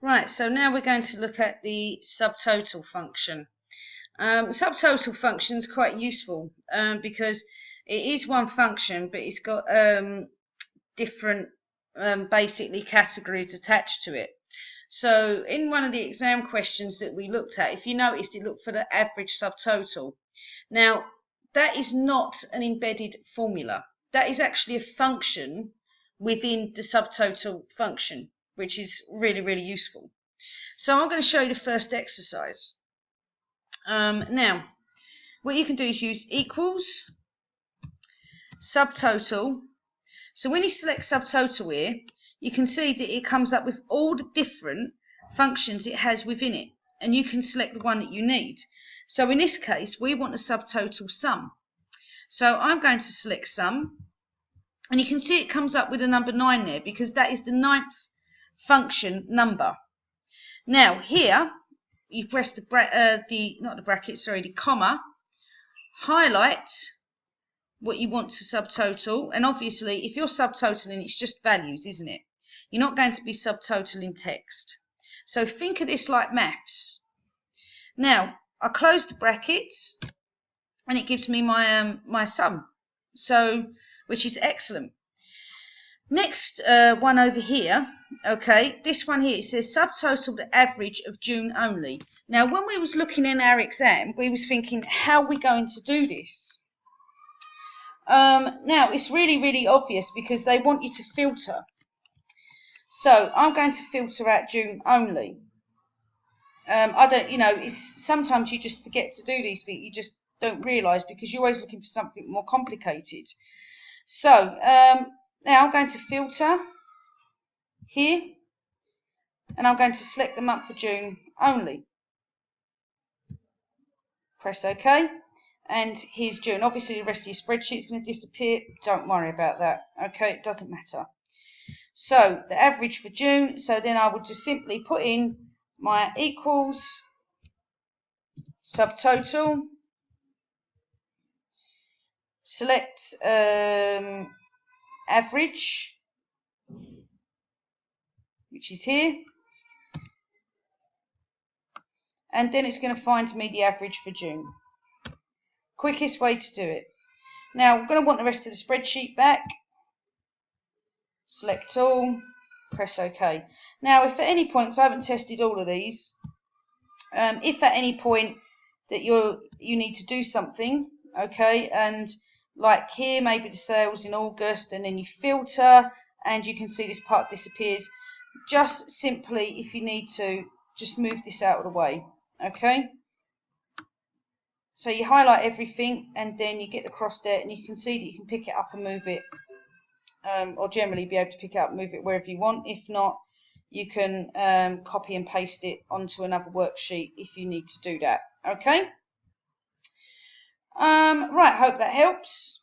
Right, so now we're going to look at the subtotal function. Subtotal function is quite useful because it is one function, but it's got different basically categories attached to it. So in one of the exam questions that we looked at, if you noticed, it looked for the average subtotal. Now, that is not an embedded formula. That is actually a function within the subtotal function, which is really, really useful. So I'm going to show you the first exercise. Now, what you can do is use equals, subtotal. So when you select subtotal here, you can see that it comes up with all the different functions it has within it, and you can select the one that you need. So in this case, we want the subtotal sum. So I'm going to select sum, and you can see it comes up with a number 9 there because that is the 9th function number. Now here, you press the comma, highlight what you want to subtotal, and obviously if you're subtotaling, it's just values, isn't it? You're not going to be subtotaling text. So think of this like maths. Now I close the brackets, and it gives me my my sum, so which is excellent. Next one over here, okay, this one here, it says subtotal the average of June only. Now when we was looking in our exam, we was thinking, how are we going to do this? Now it's really, really obvious because they want you to filter. So I'm going to filter out June only. I don't, it's sometimes you just forget to do these things, you just don't realise because you're always looking for something more complicated. So now I'm going to filter here, and I'm going to select them up for June only. Press OK, and here's June. Obviously the rest of your spreadsheet is going to disappear. Don't worry about that. Okay, it doesn't matter. So the average for June, so then I would just simply put in my equals subtotal, select average, which is here, and then it's going to find me the average for June. Quickest way to do it. Now I'm going to want the rest of the spreadsheet back. Select all, press OK. Now if at any point, because I haven't tested all of these, if at any point that you need to do something, okay, and like here, maybe the sales in August, and then you filter, and you can see this part disappears, just simply, if you need to, just move this out of the way, okay? So you highlight everything, and then you get the cross there, and you can see that you can pick it up and move it, or generally be able to pick it up and move it wherever you want. If not, you can copy and paste it onto another worksheet if you need to do that, okay? Right, hope that helps.